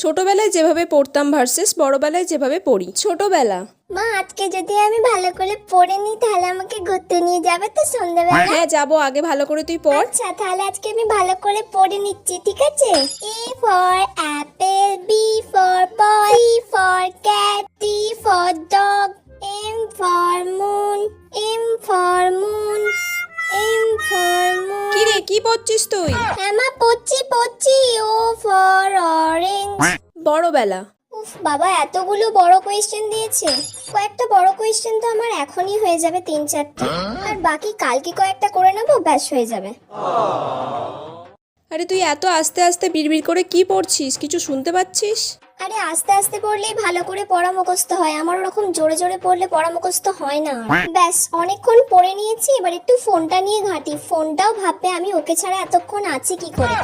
ছোটবেলায় যেভাবে পড়তাম ভার্সেস বড়বেলায় যেভাবে পড়ি। ছোটবেলা। মা আজকে যদি আমি ভালো করে পড়ে নিই তাহলে আমাকে ঘুরতে নিয়ে যাবে তো সন্ধ্যাবেলা? হ্যাঁ যাবো, আগে ভালো করে তুই পড়। আচ্ছা তাহলে আজকে আমি ভালো করে পড়ে নিচ্ছি, ঠিক আছে? A for apple, B for ball, C for cat, D for dog, M for moon, M for moon, M for moon. কি রে, কি পড়ছিস তুই? হ্যাঁ মা পড়ছি। O for orange. বড়বেলা। উফ বাবা, এতগুলো বড় কোয়েশ্চেন দিয়েছে। কয়েকটা বড় কোয়েশ্চেন তো আমার এখনই হয়ে যাবে 3-4টা, আর বাকি কালকে কয়েকটা করে নেবো, ব্যাস হয়ে যাবে। আরে তুই এত আস্তে আস্তে বিড়বিড় করে কি পড়ছিস, কিছু শুনতে পাচ্ছিস? আরে আস্তে আস্তে পড়লেই ভালো করে পড়া মুখস্থ হয়, আমার ওরকম জোরে জোরে পড়লে পড়া মুখস্থ হয় না। ব্যাস অনেকক্ষণ পড়ে নিয়েছি, এবার একটু ফোনটা নিয়ে ঘাঁটি। ফোনটাও ভাববে আমি ওকে ছাড়া এতক্ষণ আছি কি করে।